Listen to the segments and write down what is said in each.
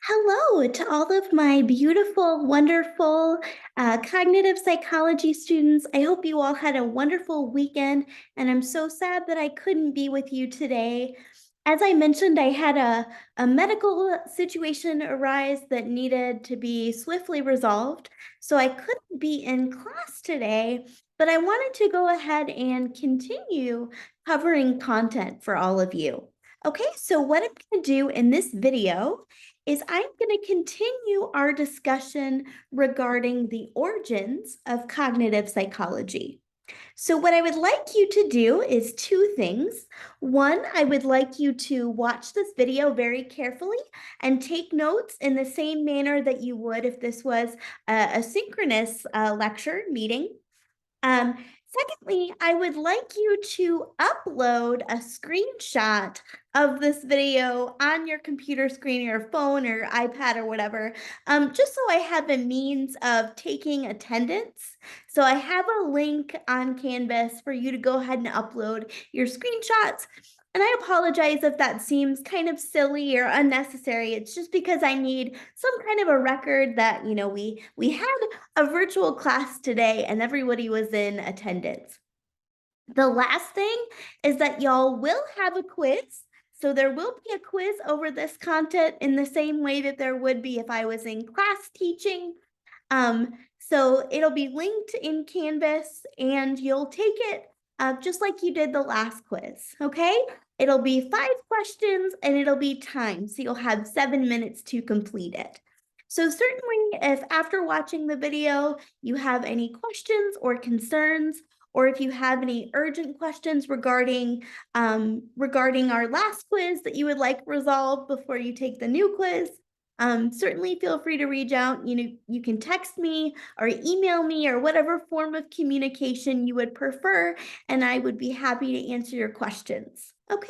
Hello to all of my beautiful, wonderful cognitive psychology students. I hope you all had a wonderful weekend, and I'm so sad that I couldn't be with you today. As I mentioned, I had a medical situation arise that needed to be swiftly resolved, so I couldn't be in class today, but I wanted to go ahead and continue covering content for all of you. Okay, so what I'm going to do in this video is I'm going to continue our discussion regarding the origins of cognitive psychology. So what I would like you to do is two things. One, I would like you to watch this video very carefully and take notes in the same manner that you would if this was a synchronous lecture meeting. Secondly, I would like you to upload a screenshot of this video on your computer screen or phone or iPad or whatever, just so I have a means of taking attendance. So I have a link on Canvas for you to go ahead and upload your screenshots. And I apologize if that seems kind of silly or unnecessary. It's just because I need some kind of a record that, we had a virtual class today and everybody was in attendance. The last thing is that y'all will have a quiz. So there will be a quiz over this content in the same way that there would be if I was in class teaching. So it'll be linked in Canvas and you'll take it just like you did the last quiz, okay? It'll be 5 questions and it'll be timed, so you'll have 7 minutes to complete it. So certainly if after watching the video, you have any questions or concerns, or if you have any urgent questions regarding our last quiz that you would like resolved before you take the new quiz, certainly feel free to reach out. You can text me or email me or whatever form of communication you would prefer, and I would be happy to answer your questions. Okay.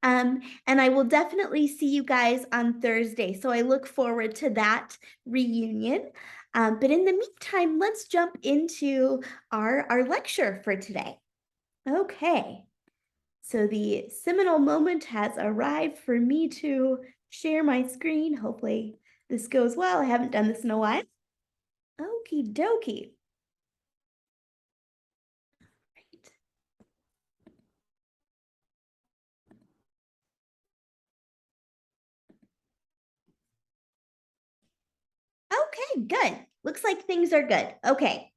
And I will definitely see you guys on Thursday. So I look forward to that reunion. But in the meantime, let's jump into our lecture for today. Okay. So the seminal moment has arrived for me to share my screen. Hopefully this goes well. I haven't done this in a while. Okie dokie. Right. Okay, good. Looks like things are good. Okay.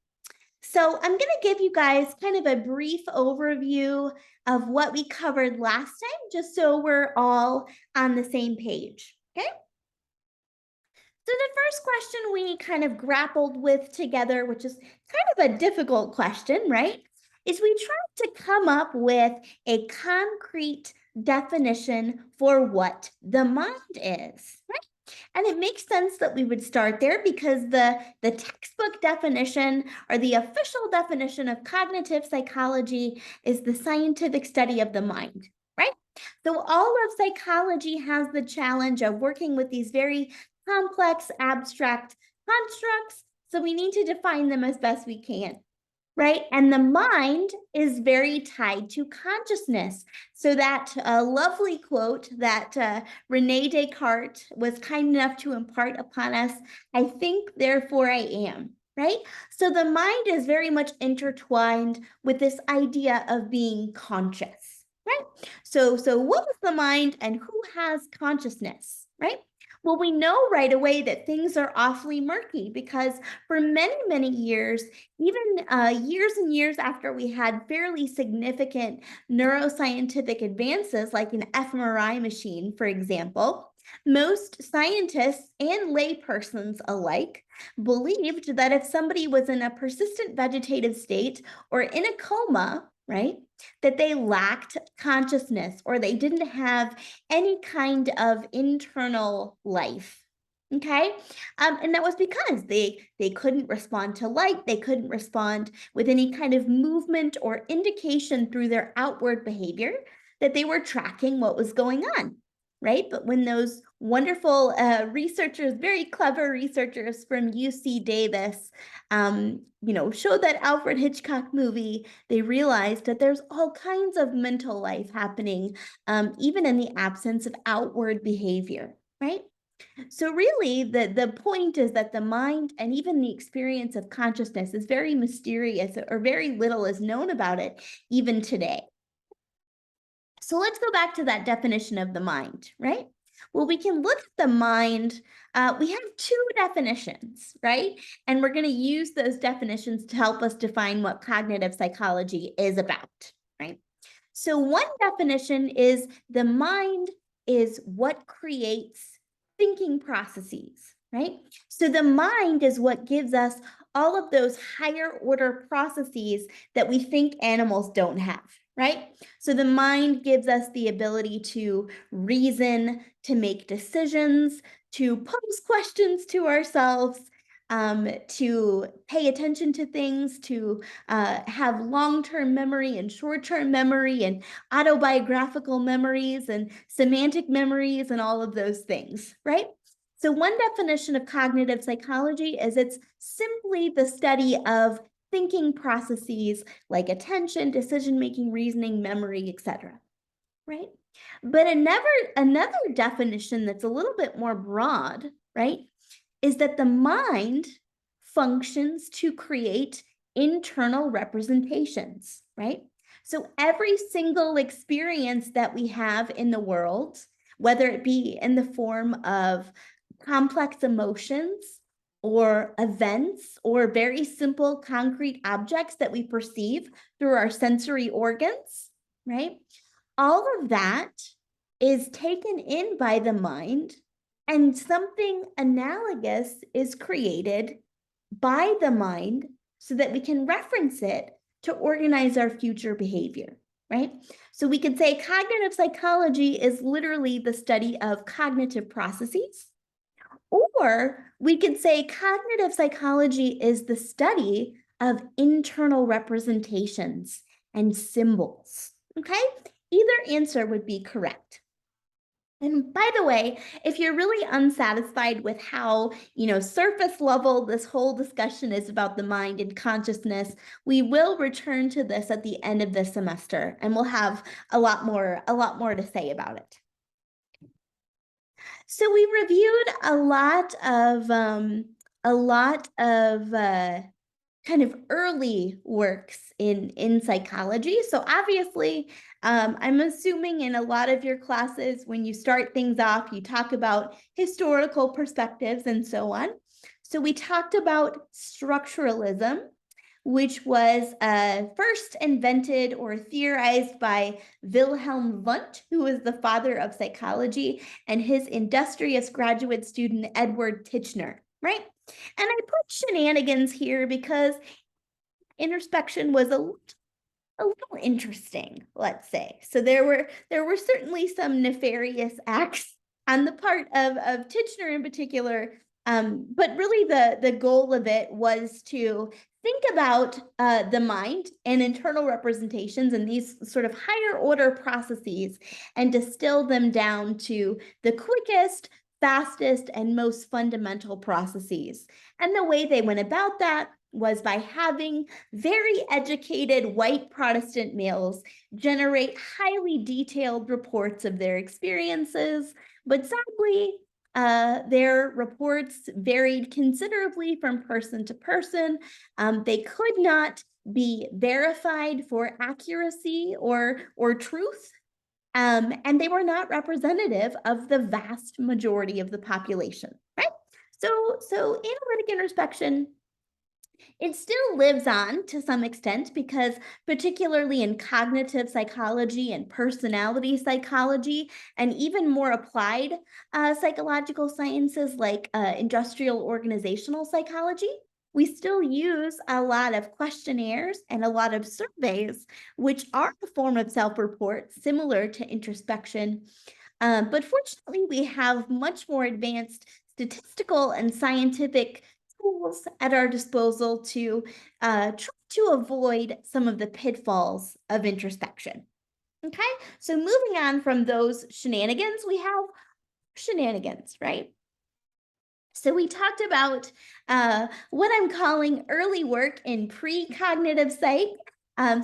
So I'm going to give you guys kind of a brief overview of what we covered last time, just so we're all on the same page. Okay. So the first question we kind of grappled with together, which is kind of a difficult question, right? Is we tried to come up with a concrete definition for what the mind is, right? And it makes sense that we would start there because the textbook definition or the official definition of cognitive psychology is the scientific study of the mind, right? So all of psychology has the challenge of working with these very complex, abstract constructs. So we need to define them as best we can, right? And the mind is very tied to consciousness. So that lovely quote that Rene Descartes was kind enough to impart upon us, I think, therefore I am, right? So the mind is very much intertwined with this idea of being conscious, right? So what is the mind and who has consciousness, right? Well, we know right away that things are awfully murky because for many, many years, even years and years after we had fairly significant neuroscientific advances, like an fMRI machine, for example, most scientists and laypersons alike believed that if somebody was in a persistent vegetative state or in a coma, right, that they lacked consciousness or they didn't have any kind of internal life. Okay. And that was because they couldn't respond to light. They couldn't respond with any kind of movement or indication through their outward behavior that they were tracking what was going on, right? But when those wonderful researchers, very clever researchers from UC Davis, showed that Alfred Hitchcock movie, they realized that there's all kinds of mental life happening, even in the absence of outward behavior, right? So really, the point is that the mind and even the experience of consciousness is very mysterious, or very little is known about it even today. So let's go back to that definition of the mind, right? Well, we can look at the mind. We have two definitions, right? And we're going to use those definitions to help us define what cognitive psychology is about, right? So, one definition is the mind is what creates thinking processes, right? So, the mind is what gives us all of those higher order processes that we think animals don't have, right? So, the mind gives us the ability to reason, to make decisions, to pose questions to ourselves. To pay attention to things, to have long-term memory and short-term memory and autobiographical memories and semantic memories and all of those things, right? So one definition of cognitive psychology is it's simply the study of thinking processes like attention, decision-making, reasoning, memory, etc. Right? But another definition that's a little bit more broad, right, is that the mind functions to create internal representations, right? So every single experience that we have in the world, whether it be in the form of complex emotions or events or very simple concrete objects that we perceive through our sensory organs, right? All of that is taken in by the mind, and something analogous is created by the mind so that we can reference it to organize our future behavior, right? So we could say cognitive psychology is literally the study of cognitive processes, or we could say cognitive psychology is the study of internal representations and symbols, okay? Either answer would be correct. And by the way, if you're really unsatisfied with how, surface level this whole discussion is about the mind and consciousness, we will return to this at the end of the semester, and we'll have a lot more to say about it. So we reviewed a lot of kind of early works in psychology. So obviously, I'm assuming in a lot of your classes, when you start things off, you talk about historical perspectives and so on. So we talked about structuralism, which was first invented or theorized by Wilhelm Wundt, who was the father of psychology, and his industrious graduate student, Edward Titchener, right? And I put shenanigans here because introspection was a little interesting, let's say. So there were certainly some nefarious acts on the part of Titchener in particular, but really the goal of it was to think about the mind and internal representations and these sort of higher order processes and distill them down to the quickest, fastest, and most fundamental processes. And the way they went about that was by having very educated white Protestant males generate highly detailed reports of their experiences, but sadly, their reports varied considerably from person to person. They could not be verified for accuracy or truth, and they were not representative of the vast majority of the population, right? So analytic introspection, it still lives on to some extent because particularly in cognitive psychology and personality psychology and even more applied psychological sciences like industrial organizational psychology, we still use a lot of questionnaires and a lot of surveys, which are a form of self-report similar to introspection. But fortunately, we have much more advanced statistical and scientific tools at our disposal to try to avoid some of the pitfalls of introspection. Okay, so moving on from those shenanigans, we have shenanigans, right? So we talked about what I'm calling early work in pre-cognitive psych.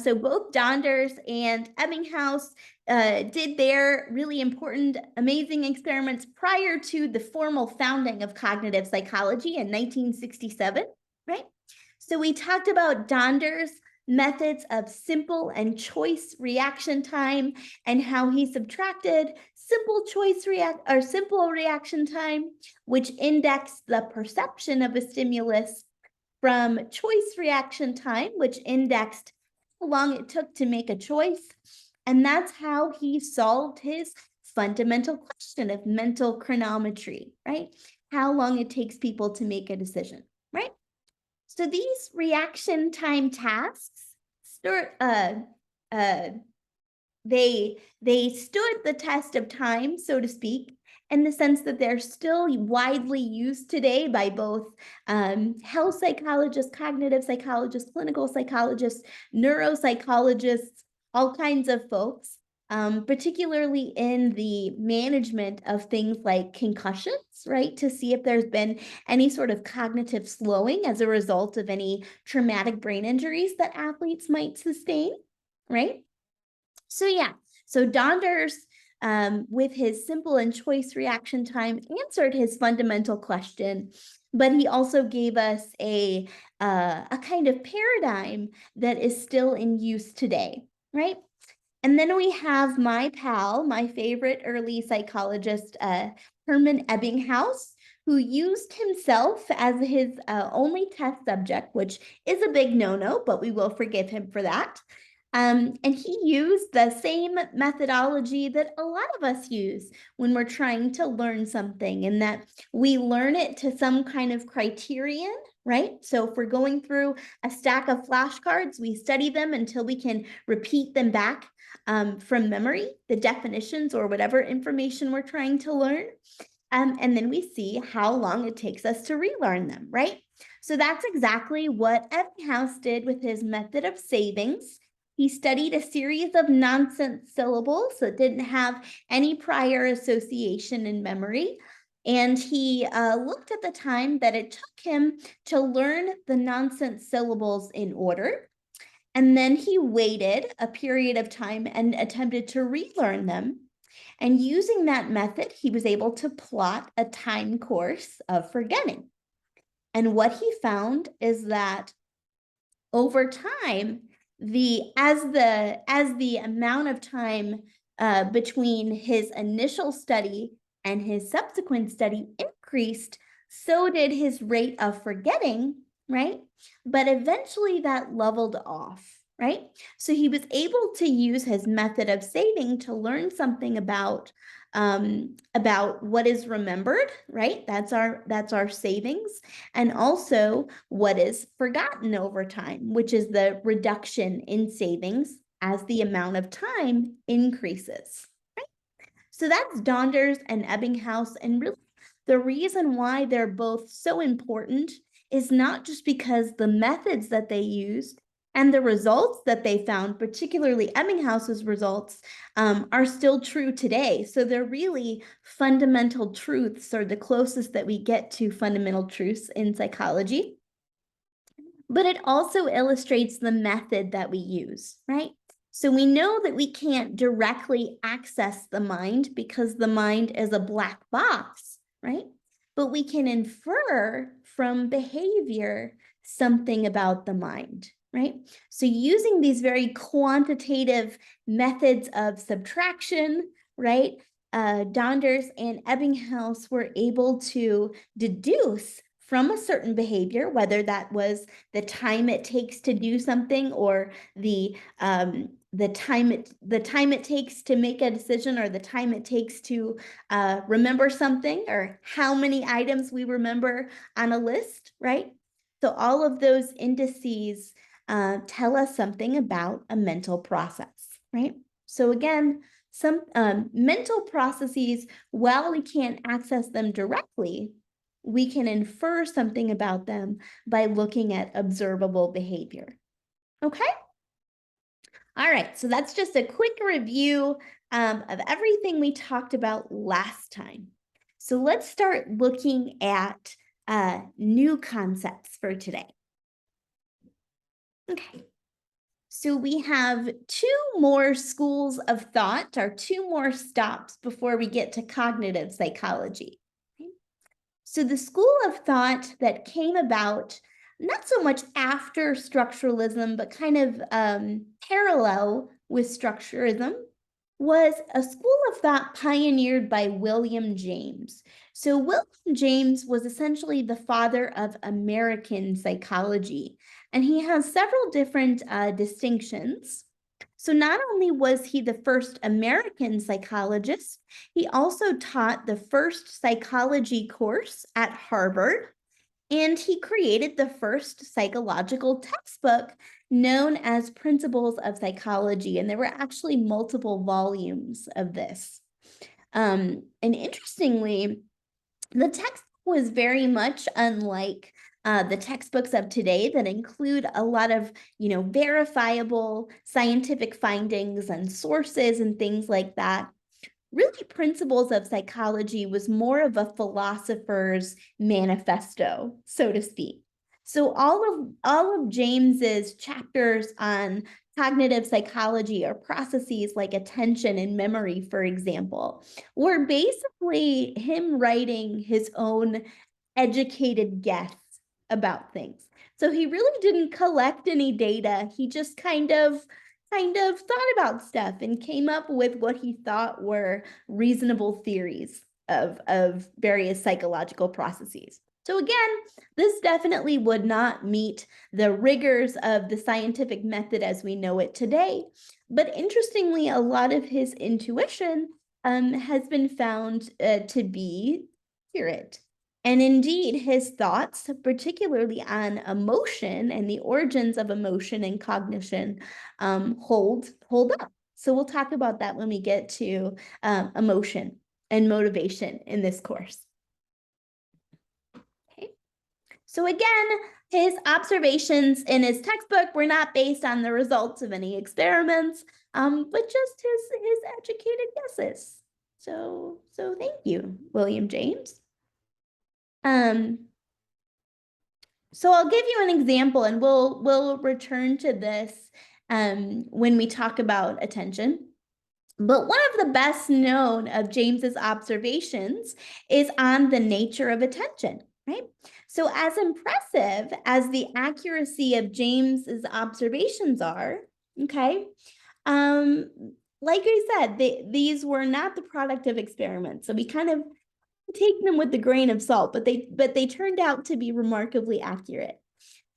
So both Donders and Ebbinghaus did their really important, amazing experiments prior to the formal founding of cognitive psychology in 1967, right? So we talked about Donder's methods of simple and choice reaction time and how he subtracted simple reaction time, which indexed the perception of a stimulus, from choice reaction time, which indexed how long it took to make a choice. And that's how he solved his fundamental question of mental chronometry, right? How long it takes people to make a decision, right? So these reaction time tasks they stood the test of time, so to speak, in the sense that they're still widely used today by both health psychologists, cognitive psychologists, clinical psychologists, neuropsychologists, all kinds of folks, particularly in the management of things like concussions, right? To see if there's been any sort of cognitive slowing as a result of any traumatic brain injuries that athletes might sustain, right? So yeah, so Donders, with his simple and choice reaction time, answered his fundamental question, but he also gave us a kind of paradigm that is still in use today, right? And then we have my pal, my favorite early psychologist, Herman Ebbinghaus, who used himself as his only test subject, which is a big no-no, but we will forgive him for that. And he used the same methodology that a lot of us use when we're trying to learn something, in that we learn it to some kind of criterion, right? So if we're going through a stack of flashcards, we study them until we can repeat them back from memory, the definitions or whatever information we're trying to learn. And then we see how long it takes us to relearn them, right? So that's exactly what Ebbinghaus did with his method of savings. He studied a series of nonsense syllables that didn't have any prior association in memory. And he looked at the time that it took him to learn the nonsense syllables in order. And then he waited a period of time and attempted to relearn them. And using that method, he was able to plot a time course of forgetting. And what he found is that over time, as the amount of time between his initial study and his subsequent study increased, so did his rate of forgetting, right? But eventually that leveled off, right? So he was able to use his method of saving to learn something about what is remembered, right? That's our savings, and also what is forgotten over time, which is the reduction in savings as the amount of time increases, right? So that's Donders and Ebbinghaus, and really the reason why they're both so important is not just because the methods that they used and the results that they found, particularly Ebbinghaus's results, are still true today. So they're really fundamental truths, or the closest that we get to fundamental truths in psychology. But it also illustrates the method that we use, right? So we know that we can't directly access the mind because the mind is a black box, right? But we can infer from behavior something about the mind, right? So using these very quantitative methods of subtraction, right? Donders and Ebbinghaus were able to deduce from a certain behavior, whether that was the time it takes to do something, or the time it takes to make a decision, or the time it takes to remember something, or how many items we remember on a list, right? So all of those indices tell us something about a mental process, right? So again, some mental processes, while we can't access them directly, we can infer something about them by looking at observable behavior. Okay? All right, so that's just a quick review of everything we talked about last time. So let's start looking at new concepts for today. Okay. So we have two more schools of thought, or two more stops before we get to cognitive psychology. So the school of thought that came about not so much after structuralism, but kind of parallel with structuralism, was a school of thought pioneered by William James. So William James was essentially the father of American psychology, and he has several different distinctions. So not only was he the first American psychologist, he also taught the first psychology course at Harvard, and he created the first psychological textbook known as Principles of Psychology. And there were actually multiple volumes of this. And interestingly, the textbook was very much unlike the textbooks of today that include a lot of, verifiable scientific findings and sources and things like that. Really, Principles of Psychology was more of a philosopher's manifesto, so to speak. So all of James's chapters on cognitive psychology, or processes like attention and memory, for example, were basically him writing his own educated guess about things. So he really didn't collect any data. He just kind of thought about stuff and came up with what he thought were reasonable theories of various psychological processes. So again, this definitely would not meet the rigors of the scientific method as we know it today. But interestingly, a lot of his intuition has been found to be accurate. And indeed, his thoughts, particularly on emotion and the origins of emotion and cognition, hold up. So we'll talk about that when we get to emotion and motivation in this course. Okay. So again, his observations in his textbook were not based on the results of any experiments, but just his educated guesses. So thank you, William James. So I'll give you an example, and we'll return to this when we talk about attention. But one of the best known of James's observations is on the nature of attention, right? So as impressive as the accuracy of James's observations are, okay, like I said, these were not the product of experiments. So we kind of take them with a grain of salt, but they turned out to be remarkably accurate.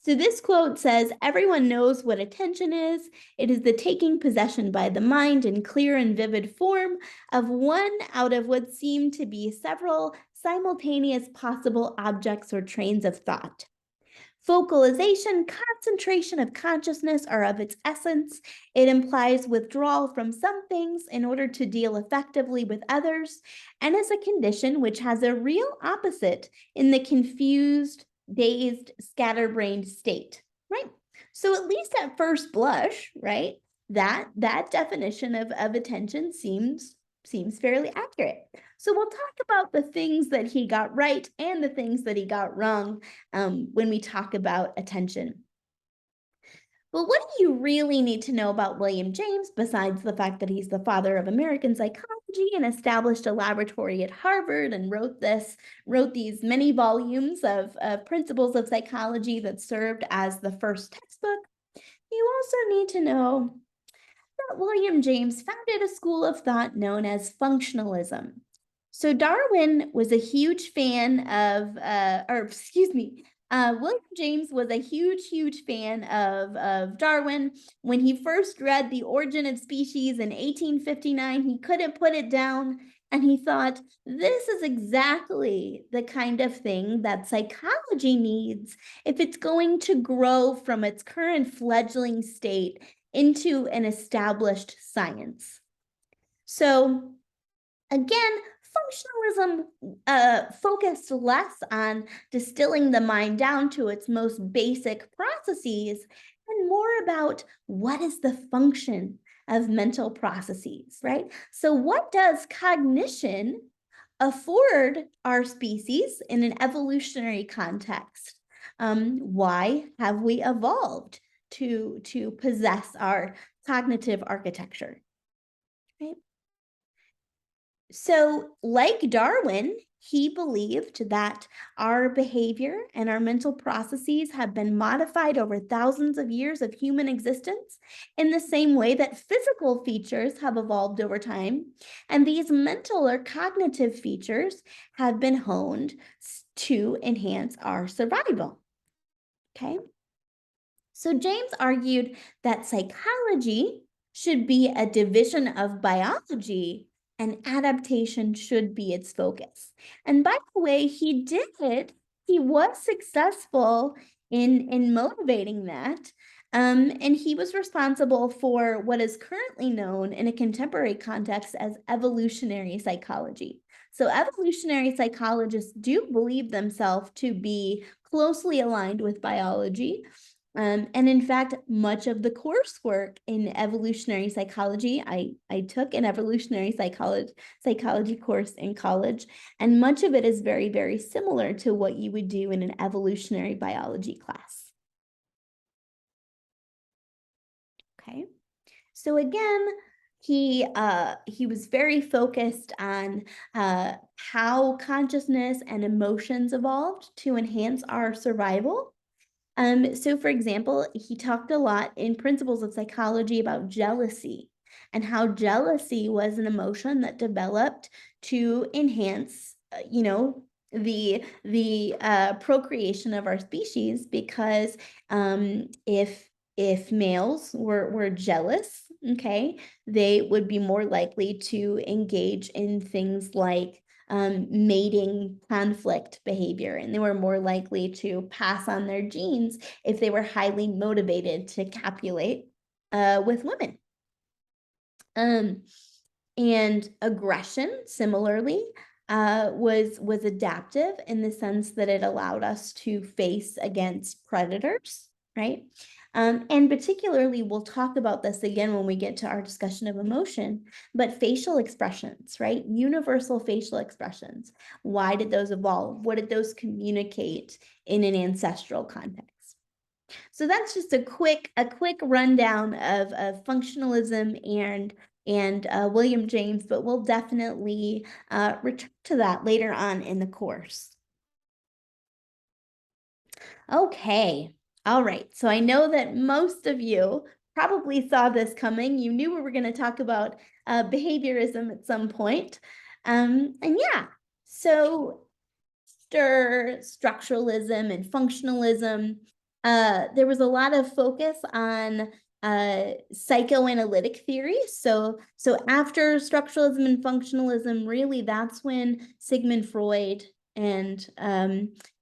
So this quote says, "Everyone knows what attention is. It is the taking possession by the mind in clear and vivid form of one out of what seem to be several simultaneous possible objects or trains of thought. Focalization, concentration of consciousness are of its essence. It implies withdrawal from some things in order to deal effectively with others, and is a condition which has a real opposite in the confused, dazed, scatterbrained state," right? So at least at first blush, right, that definition of attention seems fairly accurate. So we'll talk about the things that he got right and the things that he got wrong when we talk about attention. But what do you really need to know about William James besides the fact that he's the father of American psychology and established a laboratory at Harvard and wrote these many volumes of Principles of Psychology that served as the first textbook? You also need to know that William James founded a school of thought known as functionalism. So Darwin was a huge fan of, William James was a huge fan of Darwin. When he first read The Origin of Species in 1859, he couldn't put it down, and he thought, this is exactly the kind of thing that psychology needs if it's going to grow from its current fledgling state into an established science. So again, functionalism focused less on distilling the mind down to its most basic processes and more about what is the function of mental processes, right? So what does cognition afford our species in an evolutionary context? Why have we evolved? to possess our cognitive architecture, right? So, like Darwin, he believed that our behavior and our mental processes have been modified over thousands of years of human existence in the same way that physical features have evolved over time. And these mental or cognitive features have been honed to enhance our survival. Okay. So James argued that psychology should be a division of biology and adaptation should be its focus. And by the way, he was successful in motivating that. And he was responsible for what is currently known in a contemporary context as evolutionary psychology. So evolutionary psychologists do believe themselves to be closely aligned with biology. And in fact, much of the coursework in evolutionary psychology, I took an evolutionary psychology course in college, and much of it is very, very similar to what you would do in an evolutionary biology class. Okay, so again, he was very focused on how consciousness and emotions evolved to enhance our survival. So for example, he talked a lot in Principles of Psychology about jealousy and how jealousy was an emotion that developed to enhance, the procreation of our species, because if males were jealous, okay, they would be more likely to engage in things like mating conflict behavior, and they were more likely to pass on their genes if they were highly motivated to copulate with women. And aggression, similarly, was adaptive in the sense that it allowed us to face against predators, right? And particularly, we'll talk about this again when we get to our discussion of emotion, but facial expressions, right? Universal facial expressions. Why did those evolve? What did those communicate in an ancestral context? So that's just a quick rundown of functionalism and William James, but we'll definitely return to that later on in the course. Okay, all right. So I know that most of you probably saw this coming. You knew we were going to talk about behaviorism at some point. And yeah, so structuralism and functionalism, there was a lot of focus on psychoanalytic theory. So after structuralism and functionalism, really that's when Sigmund Freud and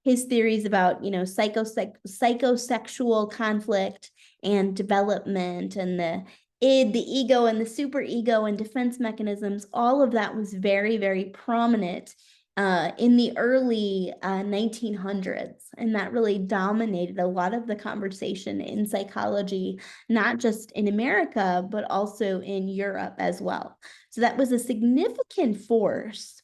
his theories about, psychosexual conflict and development and the id, the ego, and the superego and defense mechanisms, all of that was very, very prominent in the early 1900s. And that really dominated a lot of the conversation in psychology, not just in America, but also in Europe as well. So that was a significant force.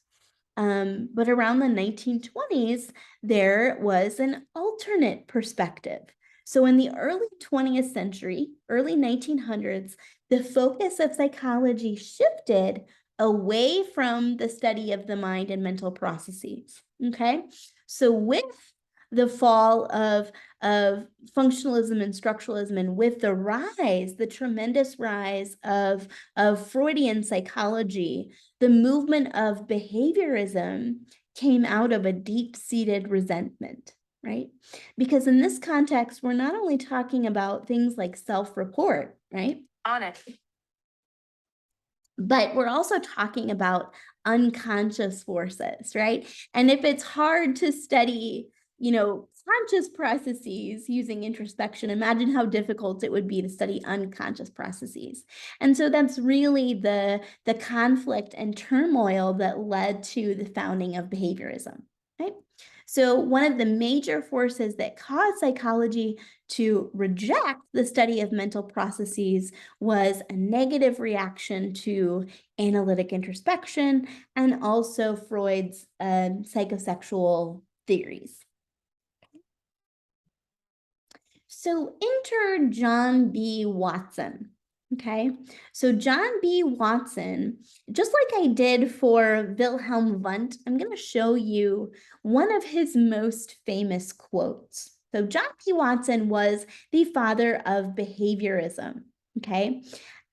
But around the 1920s, there was an alternate perspective. So in the early 20th century, early 1900s, the focus of psychology shifted away from the study of the mind and mental processes, okay? So with the fall of functionalism and structuralism, and with the tremendous rise of Freudian psychology, the movement of behaviorism came out of a deep-seated resentment, right? Because in this context, we're not only talking about things like self-report, right? On it. But we're also talking about unconscious forces, right? And if it's hard to study, conscious processes using introspection, imagine how difficult it would be to study unconscious processes. And so that's really the conflict and turmoil that led to the founding of behaviorism, right? So one of the major forces that caused psychology to reject the study of mental processes was a negative reaction to analytic introspection and also Freud's psychosexual theories. So enter John B. Watson. Okay, so John B. Watson, just like I did for Wilhelm Wundt, I'm going to show you one of his most famous quotes. So John B. Watson was the father of behaviorism. Okay,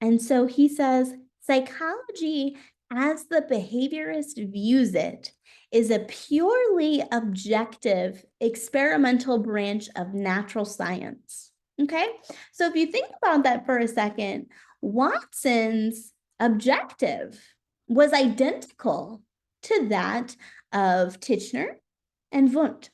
and so he says, psychology, as the behaviorist views it, is a purely objective experimental branch of natural science. Okay, so if you think about that for a second, Watson's objective was identical to that of Titchener and Wundt,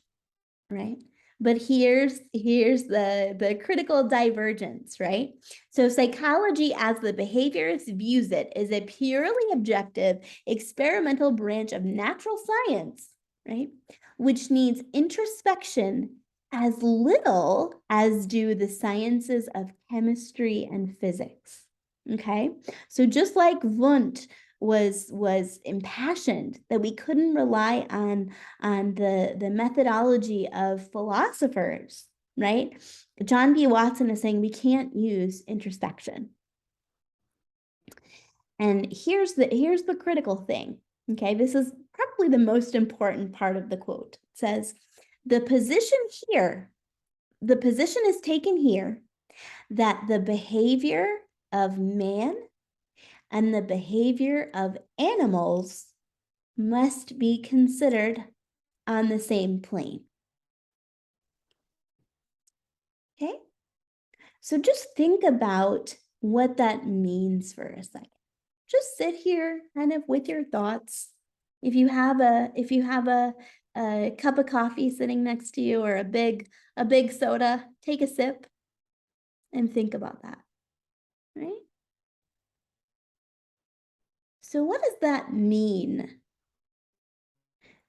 right? But here's the critical divergence, right? So psychology, as the behaviorist views it, is a purely objective experimental branch of natural science, right? Which needs introspection as little as do the sciences of chemistry and physics. Okay, so just like Wundt was impassioned that we couldn't rely on the methodology of philosophers, right? John B. Watson is saying we can't use introspection. And here's the critical thing. Okay, this is probably the most important part of the quote. It says, the position is taken here that the behavior of man and the behavior of animals must be considered on the same plane. Okay, so just think about what that means for a second. Just sit here kind of with your thoughts. If you have a cup of coffee sitting next to you or a big soda, take a sip and think about that, right? So what does that mean?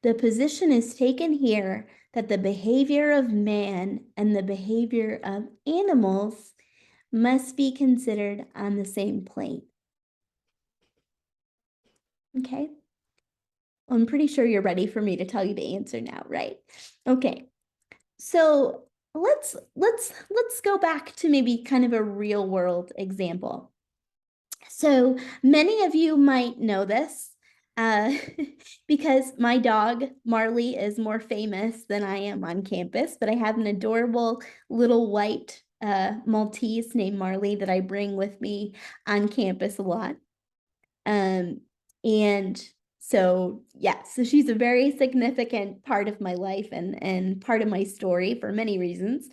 The position is taken here that the behavior of man and the behavior of animals must be considered on the same plane. Okay, I'm pretty sure you're ready for me to tell you the answer now, right? Okay, so let's go back to maybe kind of a real world example. So many of you might know this because my dog Marley is more famous than I am on campus, but I have an adorable little white Maltese named Marley that I bring with me on campus a lot. And so, yeah, so she's a very significant part of my life and part of my story for many reasons.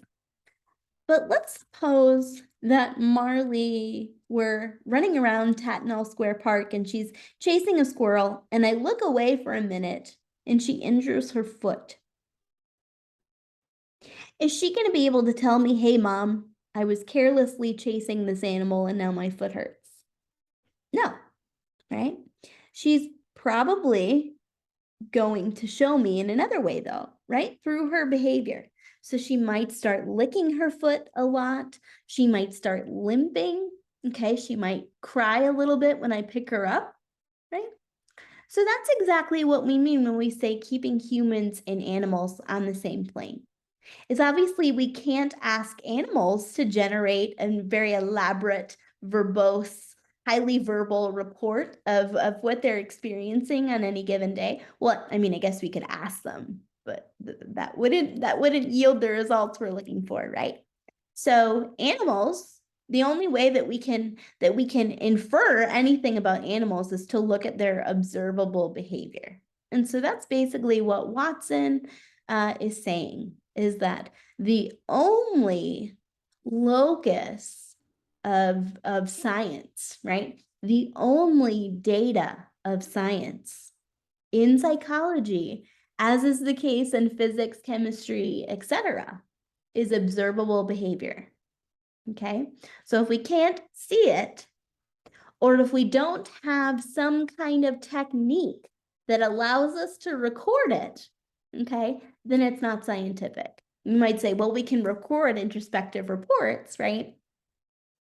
But let's suppose that Marley were running around Tatnall Square Park and she's chasing a squirrel, and I look away for a minute and she injures her foot. Is she going to be able to tell me, hey, Mom, I was carelessly chasing this animal and now my foot hurts? No, right? She's probably going to show me in another way though, right? Through her behavior. So she might start licking her foot a lot. She might start limping. Okay, she might cry a little bit when I pick her up, right? So that's exactly what we mean when we say keeping humans and animals on the same plane. Is obviously we can't ask animals to generate a very elaborate, verbose, highly verbal report of what they're experiencing on any given day. Well, I mean, I guess we could ask them, but that wouldn't yield the results we're looking for, right? So animals, the only way that we can infer anything about animals is to look at their observable behavior. And so that's basically what Watson is saying, is that the only locus of science, right? The only data of science in psychology, as is the case in physics, chemistry, etc., is observable behavior. Okay, so if we can't see it, or if we don't have some kind of technique that allows us to record it, okay, then it's not scientific. You might say, well, we can record introspective reports, right?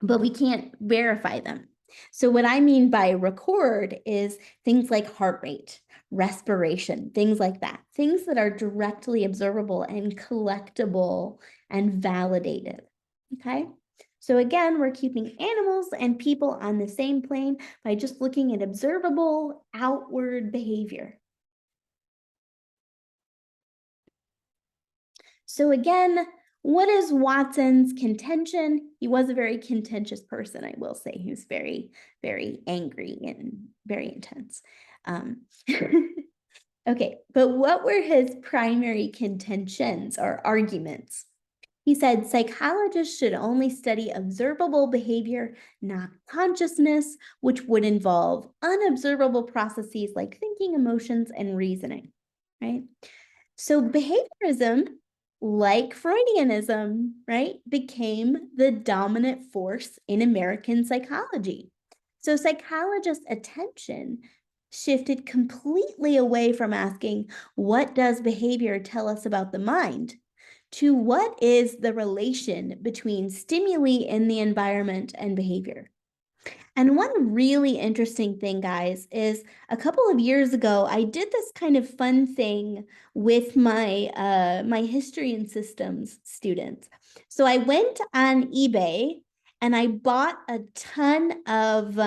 But we can't verify them. So what I mean by record is things like heart rate, respiration, things like that, things that are directly observable and collectible and validated. okay? So again, we're keeping animals and people on the same plane by just looking at observable outward behavior. So again, what is Watson's contention? He was a very contentious person, I will say. He was very, very angry and very intense. Okay, but what were his primary contentions or arguments? He said psychologists should only study observable behavior, not consciousness, which would involve unobservable processes like thinking, emotions, and reasoning, right? So behaviorism, like Freudianism, right, became the dominant force in American psychology. So psychologists' attention shifted completely away from asking, what does behavior tell us about the mind, to what is the relation between stimuli in the environment and behavior. And one really interesting thing, guys, is a couple of years ago, I did this kind of fun thing with my history and systems students. So I went on eBay and I bought a ton of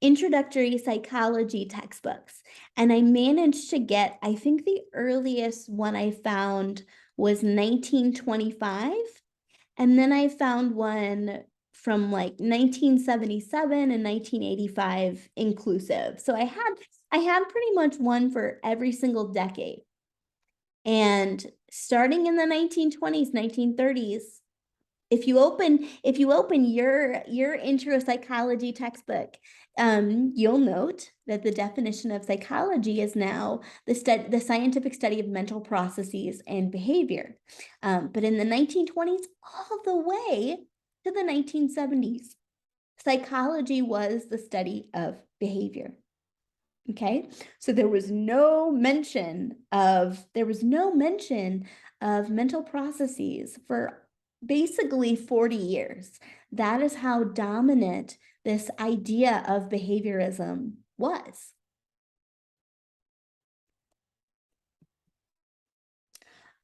introductory psychology textbooks. And I managed to get, I think the earliest one I found was 1925. And then I found one from like 1977 and 1985 inclusive. So I had pretty much one for every single decade. And starting in the 1920s, 1930s, if you open your intro psychology textbook, you'll note that the definition of psychology is now the scientific study of mental processes and behavior. But in the 1920s, all the way to the 1970s, psychology was the study of behavior. Okay, so there was no mention of mental processes for basically 40 years. That is how dominant this idea of behaviorism was.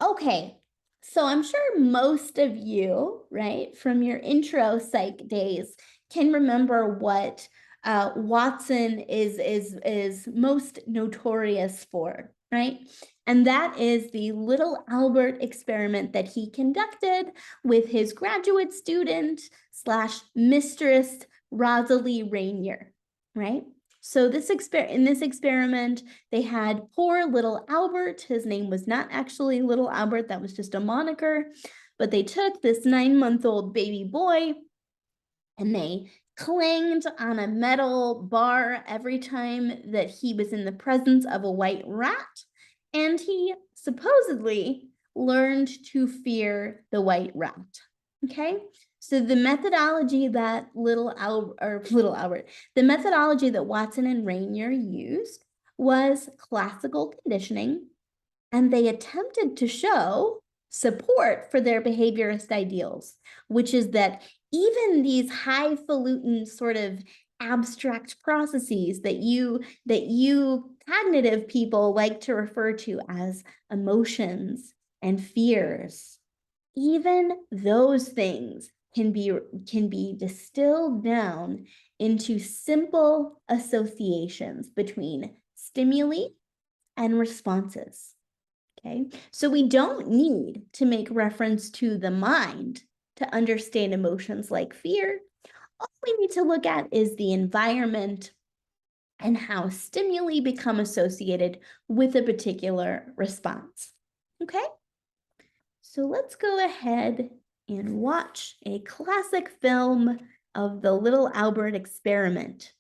Okay, so I'm sure most of you, right, from your intro psych days can remember what Watson is most notorious for, right? And that is the little Albert experiment that he conducted with his graduate student slash mistress, Rosalie Rainier, right? So in this experiment, they had poor little Albert. His name was not actually little Albert, that was just a moniker. But they took this 9-month-old baby boy and they clanged on a metal bar every time that he was in the presence of a white rat. And he supposedly learned to fear the white rat. Okay, so the methodology that the methodology that Watson and Rainier used was classical conditioning, and they attempted to show support for their behaviorist ideals, which is that even these highfalutin sort of abstract processes that you cognitive people like to refer to as emotions and fears, even those things can be distilled down into simple associations between stimuli and responses. Okay, so we don't need to make reference to the mind to understand emotions like fear. All we need to look at is the environment and how stimuli become associated with a particular response. Okay, so let's go ahead and watch a classic film of the Little Albert experiment.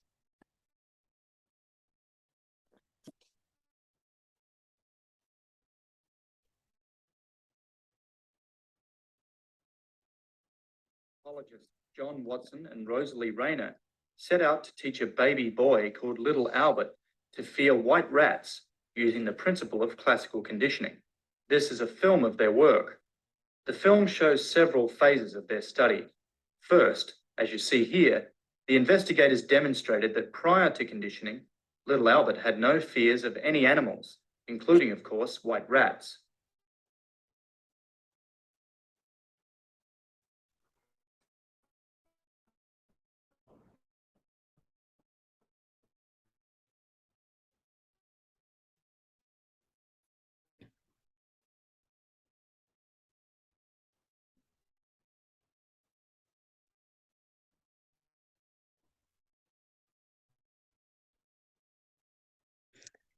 Psychologists John Watson and Rosalie Rayner set out to teach a baby boy called Little Albert to fear white rats using the principle of classical conditioning. This is a film of their work. The film shows several phases of their study. First, as you see here, the investigators demonstrated that prior to conditioning, Little Albert had no fears of any animals, including, of course, white rats.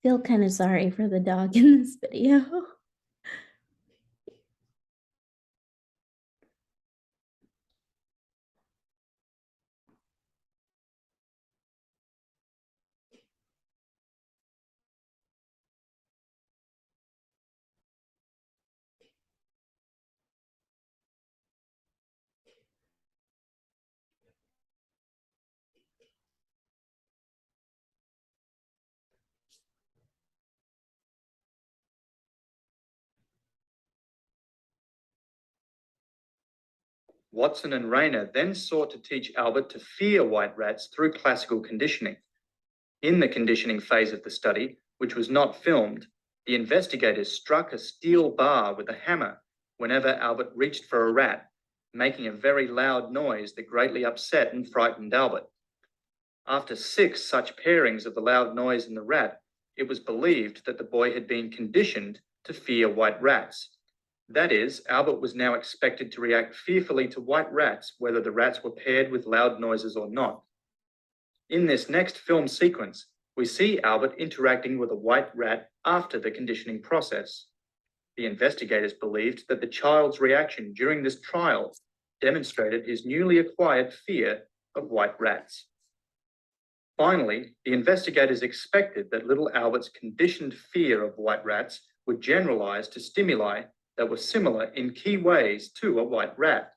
Feel kind of sorry for the dog in this video. Watson and Rayner then sought to teach Albert to fear white rats through classical conditioning. In the conditioning phase of the study, which was not filmed, the investigators struck a steel bar with a hammer whenever Albert reached for a rat, making a very loud noise that greatly upset and frightened Albert. After 6 such pairings of the loud noise and the rat, it was believed that the boy had been conditioned to fear white rats. That is, Albert was now expected to react fearfully to white rats, whether the rats were paired with loud noises or not. In this next film sequence, we see Albert interacting with a white rat after the conditioning process. The investigators believed that the child's reaction during this trial demonstrated his newly acquired fear of white rats. Finally, the investigators expected that little Albert's conditioned fear of white rats would generalize to stimuli that were similar in key ways to a white rat.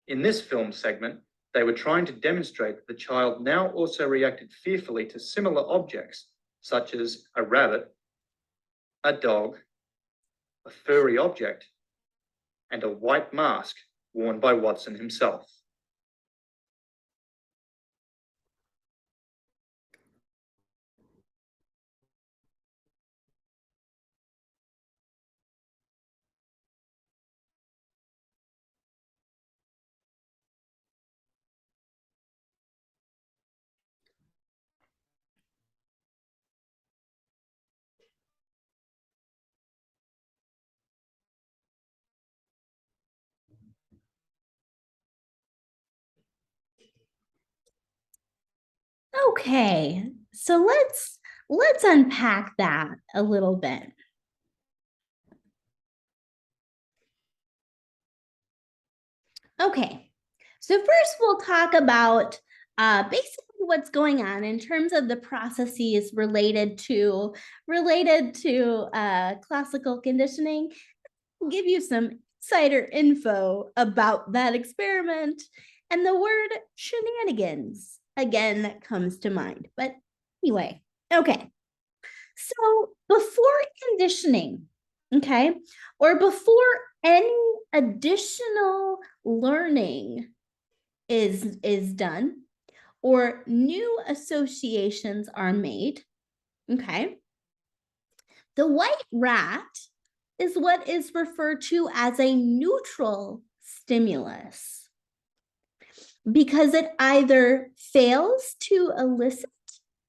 In this film segment, they were trying to demonstrate that the child now also reacted fearfully to similar objects, such as a rabbit, a dog, a furry object, and a white mask worn by Watson himself. Okay, so let's unpack that a little bit. Okay, so first we'll talk about basically what's going on in terms of the processes related to classical conditioning. I'll give you some insider info about that experiment, and the word shenanigans again comes to mind. But anyway, okay. So before conditioning, okay, or before any additional learning is done or new associations are made, okay, the white rat is what is referred to as a neutral stimulus because it either fails to elicit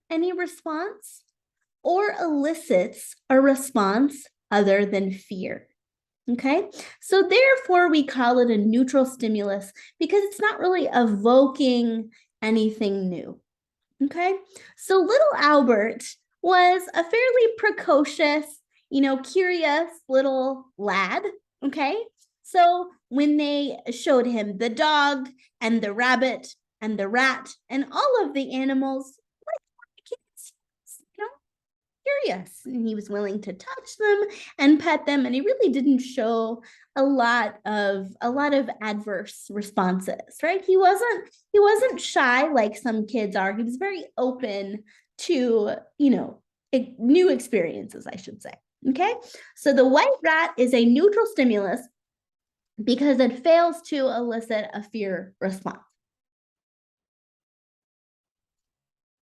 any response or elicits a response other than fear. Okay, so therefore we call it a neutral stimulus because it's not really evoking anything new. Okay, so little Albert was a fairly precocious, curious little lad. Okay, so when they showed him the dog and the rabbit and the rat and all of the animals, like kids, curious, and he was willing to touch them and pet them, and he really didn't show a lot of adverse responses, right? He wasn't shy like some kids are. He was very open to new experiences, I should say. Okay, so the white rat is a neutral stimulus because it fails to elicit a fear response.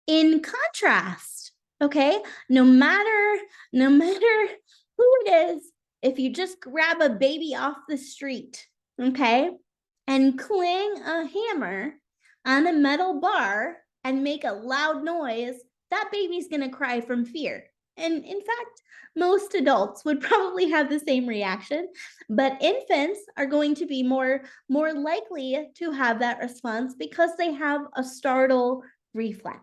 In contrast, okay, no matter who it is, if you just grab a baby off the street, okay, and clang a hammer on a metal bar and make a loud noise, that baby's going to cry from fear. And in fact, most adults would probably have the same reaction, but infants are going to be more likely to have that response because they have a startle reflex,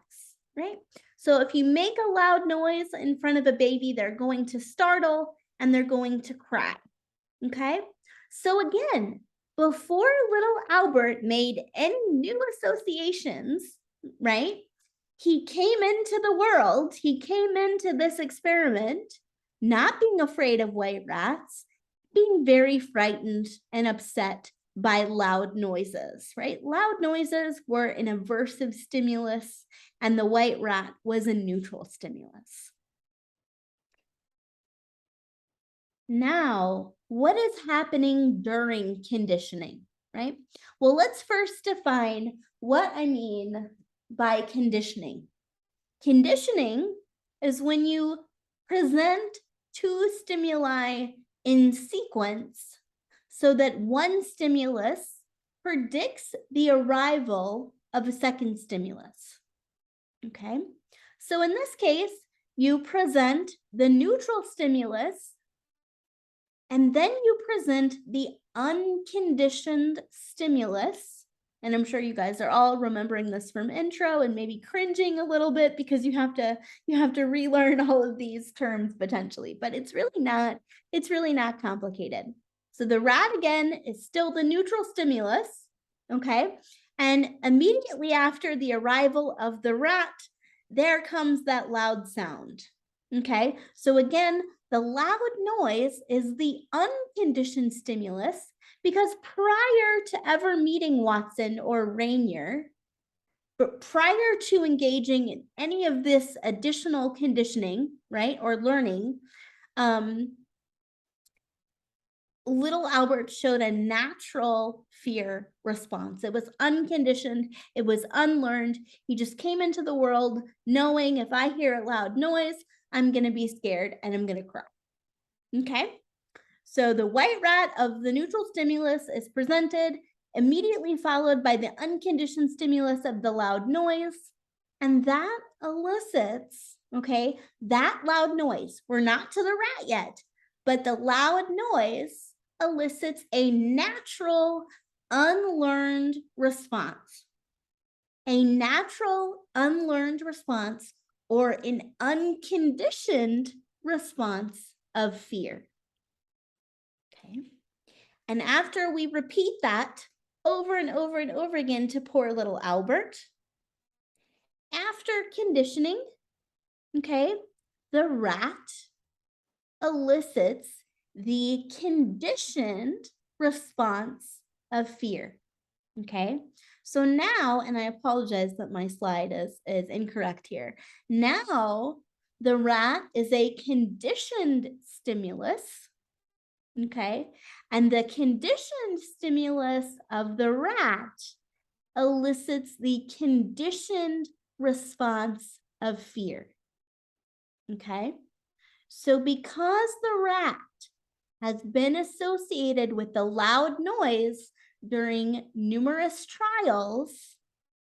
right? So if you make a loud noise in front of a baby, they're going to startle and they're going to cry. Okay. So again, before little Albert made any new associations, right? He came into the world, he came into this experiment, not being afraid of white rats, being very frightened and upset by loud noises, right? Loud noises were an aversive stimulus, and the white rat was a neutral stimulus. Now, what is happening during conditioning, right? Well, let's first define what I mean by conditioning. Conditioning is when you present two stimuli in sequence so that one stimulus predicts the arrival of a second stimulus. Okay, so in this case, you present the neutral stimulus and then you present the unconditioned stimulus. And I'm sure you guys are all remembering this from intro and maybe cringing a little bit because you have to relearn all of these terms potentially, but it's really not complicated. So the rat again is still the neutral stimulus, okay? And immediately after the arrival of the rat, there comes that loud sound. Okay, so again, the loud noise is the unconditioned stimulus because prior to ever meeting Watson or Rainier, but prior to engaging in any of this additional conditioning, right, or learning, little Albert showed a natural fear response. It was unconditioned, it was unlearned. He just came into the world knowing if I hear a loud noise, I'm going to be scared and I'm going to cry. Okay. So the white rat of the neutral stimulus is presented, immediately followed by the unconditioned stimulus of the loud noise. And that elicits, okay, that loud noise. We're not to the rat yet, but the loud noise elicits a natural, unlearned response. A natural, unlearned response or an unconditioned response of fear. Okay. And after we repeat that over and over and over again to poor little Albert, after conditioning, okay, the rat elicits the conditioned response of fear. Okay. So now, and I apologize that my slide is incorrect here. Now the rat is a conditioned stimulus. Okay. And the conditioned stimulus of the rat elicits the conditioned response of fear. Okay. So because the rat has been associated with the loud noise during numerous trials,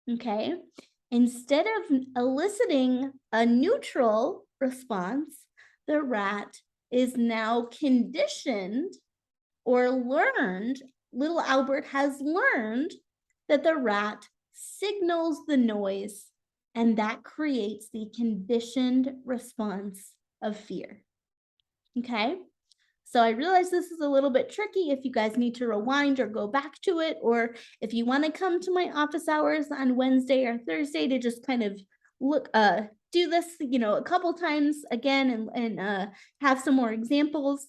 okay, instead of eliciting a neutral response, the rat is now conditioned or learned, little Albert has learned that the rat signals the noise, and that creates the conditioned response of fear. Okay, so I realize this is a little bit tricky if you guys need to rewind or go back to it, or if you want to come to my office hours on Wednesday or Thursday to just kind of look, do this, a couple times again and have some more examples.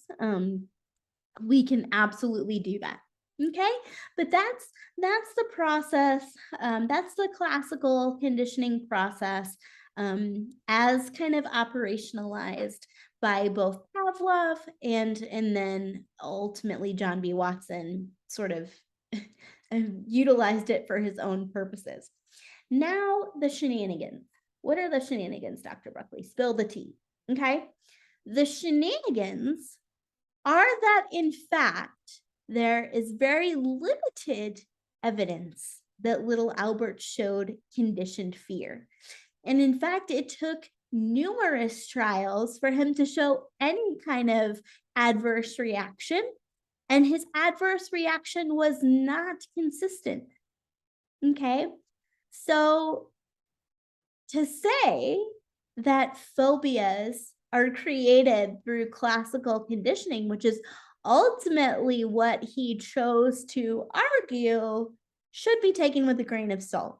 We can absolutely do that. Okay, but that's the process. That's the classical conditioning process as kind of operationalized by both Pavlov and then ultimately John B. Watson sort of utilized it for his own purposes. Now the shenanigans. What are the shenanigans, Dr. Buckley? Spill the tea. Okay, the shenanigans are that in fact there is very limited evidence that little Albert showed conditioned fear. And in fact, it took numerous trials for him to show any kind of adverse reaction. And his adverse reaction was not consistent. Okay. So to say that phobias are created through classical conditioning, which is ultimately what he chose to argue should be taken with a grain of salt.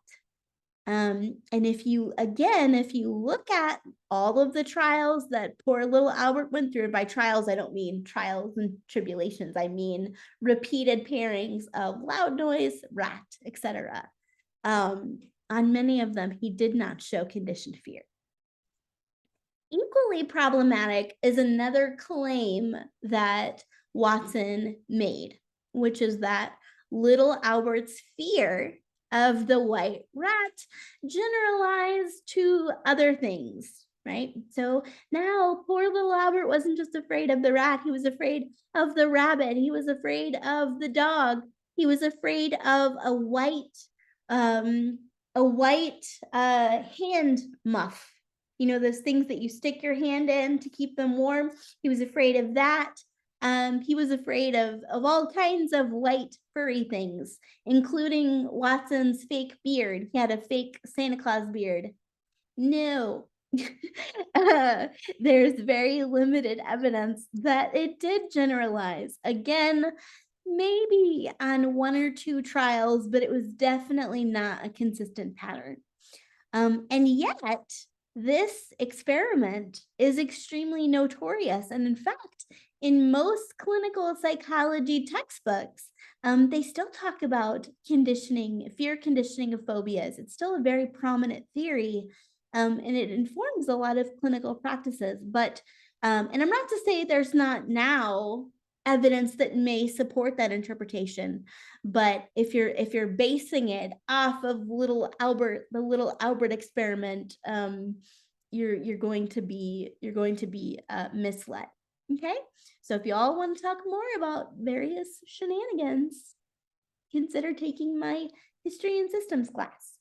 And if you look at all of the trials that poor little Albert went through, by trials, I don't mean trials and tribulations, I mean repeated pairings of loud noise, rat, etc. On many of them, he did not show conditioned fear. Equally problematic is another claim that Watson made, which is that little Albert's fear of the white rat generalized to other things, right? So now poor little Albert wasn't just afraid of the rat, he was afraid of the rabbit, he was afraid of the dog, he was afraid of um, a white hand muff, you know, those things that you stick your hand in to keep them warm. He was afraid of that. He was afraid of all kinds of white furry things, including Watson's fake beard. He had a fake Santa Claus beard. No. There's very limited evidence that it did generalize. Again, maybe on one or two trials, but it was definitely not a consistent pattern. And yet, this experiment is extremely notorious. And in fact, in most clinical psychology textbooks, they still talk about conditioning, fear conditioning of phobias. It's still a very prominent theory, and it informs a lot of clinical practices. But, and I'm not to say there's not now evidence that may support that interpretation, but if you're basing it off of little Albert, the little Albert experiment, you're going to be misled. Okay, so if you all want to talk more about various shenanigans, consider taking my history and systems class.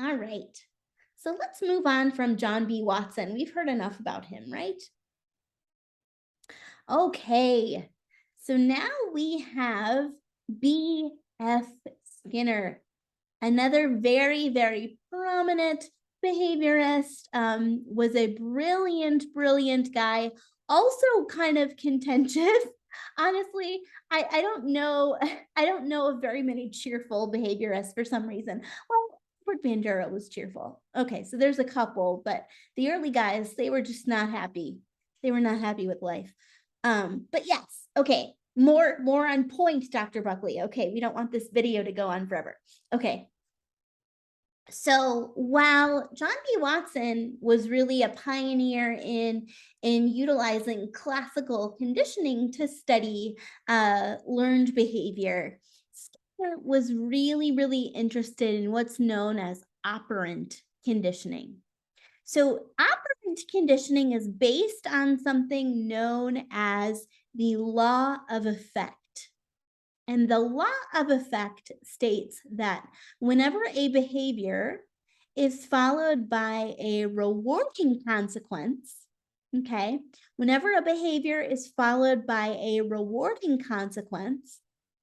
All right, so let's move on from John B. Watson. We've heard enough about him, right? Okay, so now we have B.F. Skinner, another very, very prominent behaviorist, was a brilliant guy, also kind of contentious. Honestly, I don't know, I don't know of very many cheerful behaviorists for some reason. Well, Fort Bandura was cheerful. Okay, so there's a couple, but the early guys, they were just not happy. They were not happy with life. But yes, okay, more on point, Dr. Buckley. Okay, we don't want this video to go on forever. Okay. So while John B. Watson was really a pioneer in utilizing classical conditioning to study learned behavior, Skinner was really interested in what's known as operant conditioning. So operant conditioning is based on something known as the law of effect. And the law of effect states that whenever a behavior is followed by a rewarding consequence, okay, whenever a behavior is followed by a rewarding consequence,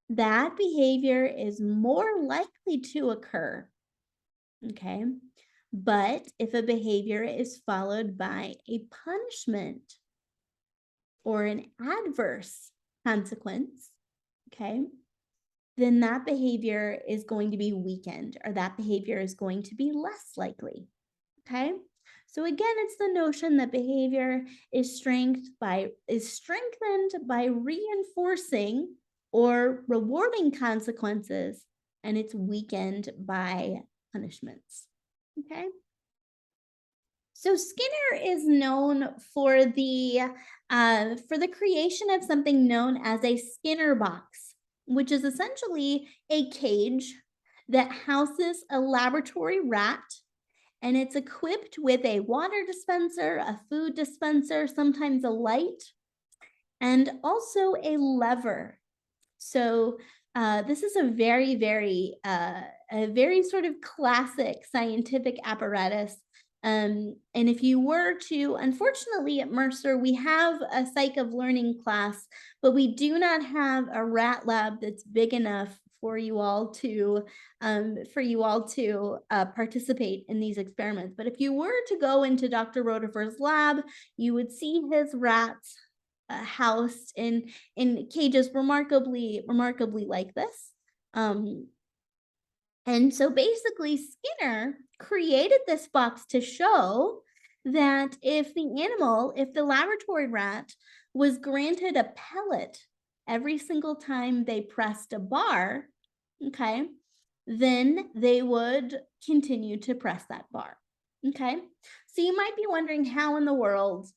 that behavior is more likely to occur, okay? But if a behavior is followed by a punishment or an adverse consequence, okay, then that behavior is going to be weakened, or that behavior is going to be less likely, okay? So again, it's the notion that behavior is strengthened by reinforcing or rewarding consequences, and it's weakened by punishments, okay? So Skinner is known for the creation of something known as a Skinner box, which is essentially a cage that houses a laboratory rat, and it's equipped with a water dispenser, a food dispenser, sometimes a light, and also a lever. So this is a very sort of classic scientific apparatus. And if you were to, unfortunately at Mercer, we have a psych of learning class, but we do not have a rat lab that's big enough for you all to participate in these experiments. But if you were to go into Dr. Rotifer's lab, you would see his rats housed in cages remarkably like this. And so basically Skinner created this box to show that if the laboratory rat was granted a pellet every single time they pressed a bar, okay, then they would continue to press that bar. Okay. So you might be wondering how in the world,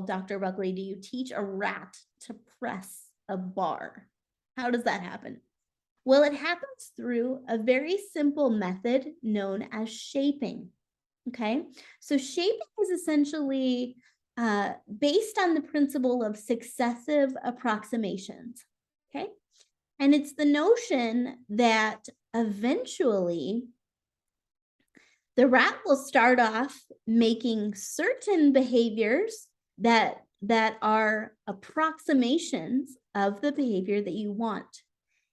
Dr. Buckley, do you teach a rat to press a bar? How does that happen? Well, it happens through a very simple method known as shaping. Okay, so shaping is essentially based on the principle of successive approximations. Okay, and it's the notion that eventually the rat will start off making certain behaviors that are approximations of the behavior that you want.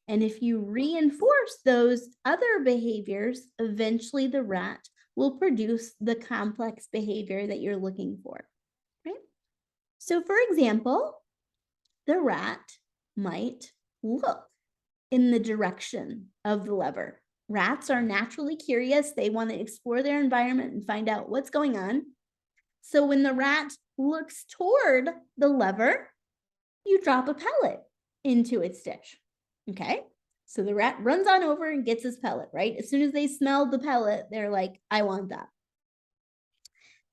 And if you reinforce those other behaviors, eventually the rat will produce the complex behavior that you're looking for, right? So for example, the rat might look in the direction of the lever. Rats are naturally curious. They want to explore their environment and find out what's going on. So when the rat looks toward the lever, you drop a pellet into its dish. Okay, so the rat runs on over and gets his pellet, right? As soon as they smell the pellet, they're like, I want that.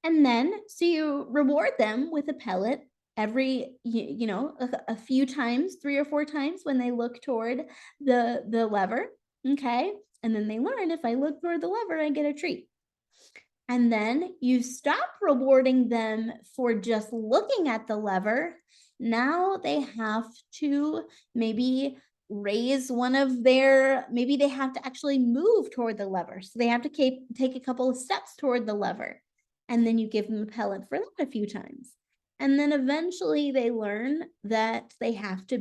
And then, so you reward them with a pellet every, a few times, 3 or 4 times when they look toward the lever, okay? And then they learn, if I look toward the lever, I get a treat. And then you stop rewarding them for just looking at the lever. Now they have to maybe raise maybe they have to actually move toward the lever. So they have to take a couple of steps toward the lever. And then you give them a pellet for that a few times. And then eventually they learn that they have to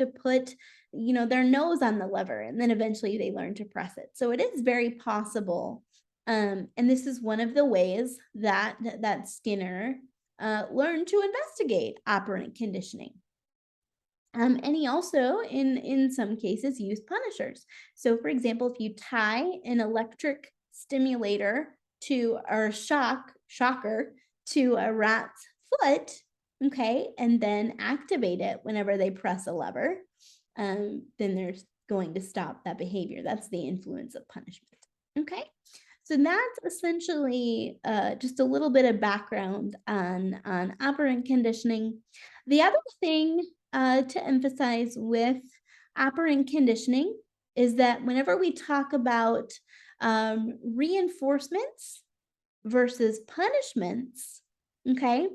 put, their nose on the lever. And then eventually they learn to press it. So it is very possible. And this is one of the ways that Skinner learned to investigate operant conditioning. And he also, in some cases, used punishers. So for example, if you tie an electric stimulator or shocker to a rat's foot, okay, and then activate it whenever they press a lever, then there's going to stop that behavior. That's the influence of punishment. Okay. So that's essentially just a little bit of background on operant conditioning. The other thing to emphasize with operant conditioning is that whenever we talk about reinforcements versus punishments, okay,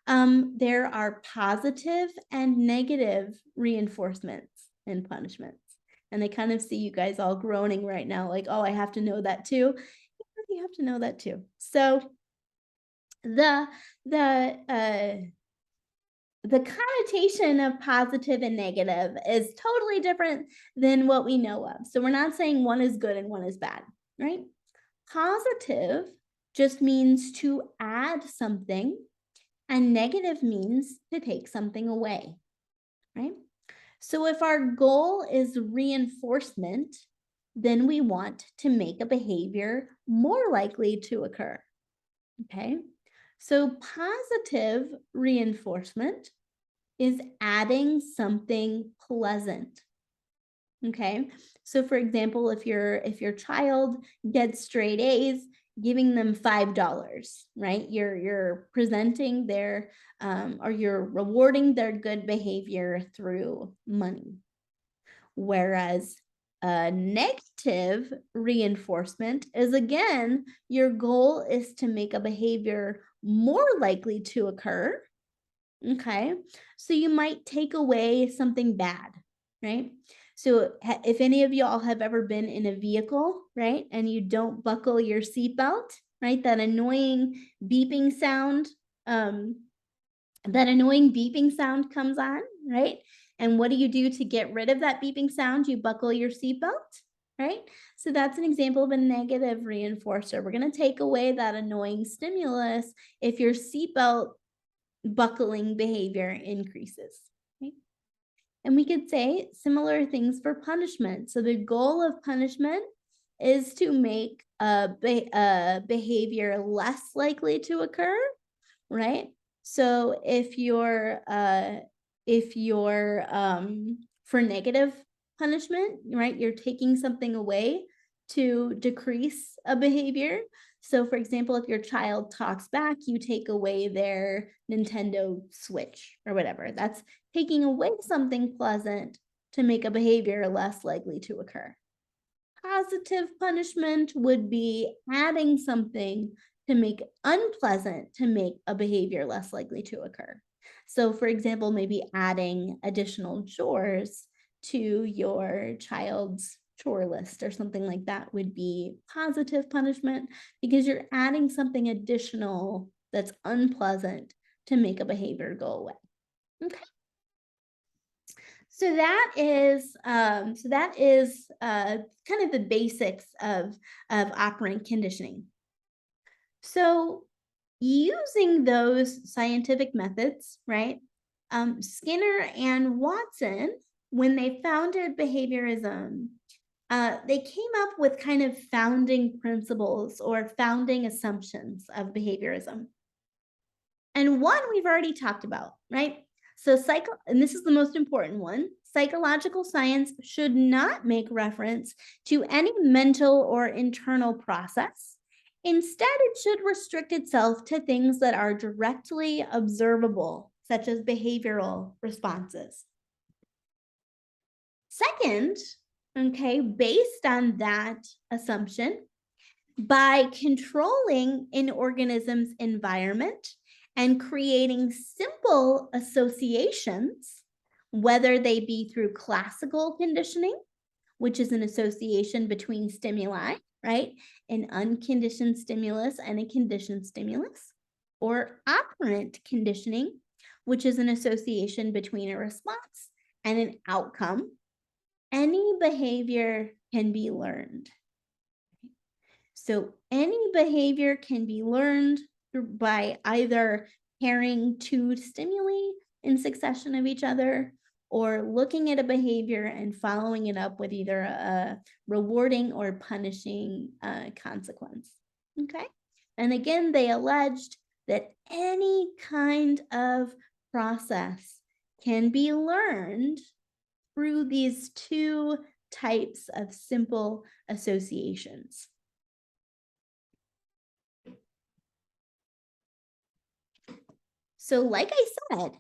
there are positive and negative reinforcements and punishments. And I kind of see you guys all groaning right now, like, oh, I have to know that too. You have to know that too. So the connotation of positive and negative is totally different than what we know of. So we're not saying one is good and one is bad, right? Positive just means to add something, and negative means to take something away, right? So if our goal is reinforcement, then we want to make a behavior more likely to occur. Okay, so positive reinforcement is adding something pleasant. Okay, so for example, if your child gets straight A's, giving them $5, right? You're presenting their or you're rewarding their good behavior through money. Whereas negative reinforcement is, again, your goal is to make a behavior more likely to occur. Okay, so you might take away something bad, right? So if any of y'all have ever been in a vehicle, right, and you don't buckle your seatbelt, right, that annoying beeping sound comes on, right? And what do you do to get rid of that beeping sound? You buckle your seatbelt, right? So that's an example of a negative reinforcer. We're going to take away that annoying stimulus if your seatbelt buckling behavior increases. Right? And we could say similar things for punishment. So the goal of punishment is to make a behavior less likely to occur, right? So if you're for negative punishment, right, you're taking something away to decrease a behavior. So for example, if your child talks back, you take away their Nintendo Switch or whatever. That's taking away something pleasant to make a behavior less likely to occur. Positive punishment would be adding something to make it unpleasant to make a behavior less likely to occur. So for example, maybe adding additional chores to your child's chore list or something like that would be positive punishment because you're adding something additional that's unpleasant to make a behavior go away. Okay. So that is kind of the basics of operant conditioning. So using those scientific methods, right? Skinner and Watson, when they founded behaviorism, they came up with kind of founding principles or founding assumptions of behaviorism. And one we've already talked about, right? So and this is the most important one, psychological science should not make reference to any mental or internal process. Instead, it should restrict itself to things that are directly observable, such as behavioral responses. Second, okay, based on that assumption, by controlling an organism's environment and creating simple associations, whether they be through classical conditioning, which is an association between stimuli, right? An unconditioned stimulus and a conditioned stimulus, or operant conditioning, which is an association between a response and an outcome. Any behavior can be learned. So any behavior can be learned by either pairing two stimuli in succession of each other or looking at a behavior and following it up with either a rewarding or punishing consequence. Okay. And again, they alleged that any kind of process can be learned through these two types of simple associations. So like I said,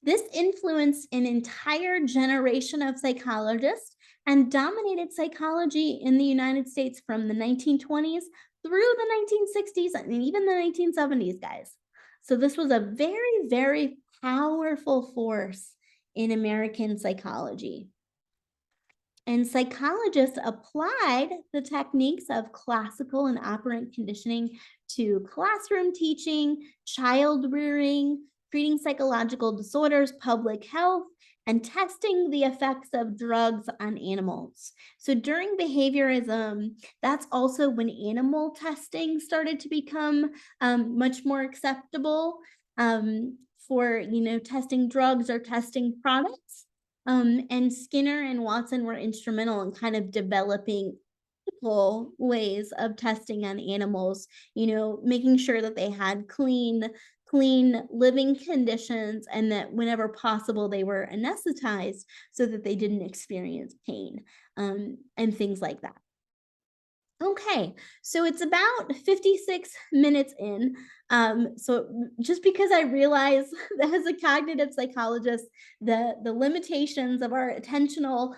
this influenced an entire generation of psychologists and dominated psychology in the United States from the 1920s through the 1960s and even the 1970s, guys. So this was a very, very powerful force in American psychology. And psychologists applied the techniques of classical and operant conditioning to classroom teaching, child rearing, treating psychological disorders, public health, and testing the effects of drugs on animals. So during behaviorism, that's also when animal testing started to become much more acceptable for, testing drugs or testing products. And Skinner and Watson were instrumental in kind of developing ways of testing on animals, making sure that they had clean living conditions and that whenever possible they were anesthetized so that they didn't experience pain and things like that. Okay, so it's about 56 minutes in. So just because I realize that as a cognitive psychologist, the limitations of our attentional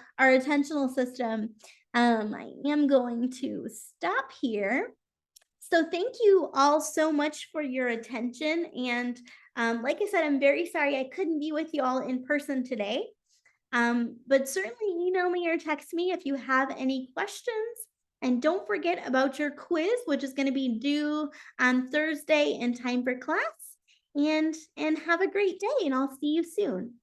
system, I am going to stop here. So thank you all so much for your attention. And like I said, I'm very sorry I couldn't be with you all in person today. But certainly email me or text me if you have any questions. And don't forget about your quiz, which is going to be due on Thursday in time for class. And have a great day, and I'll see you soon.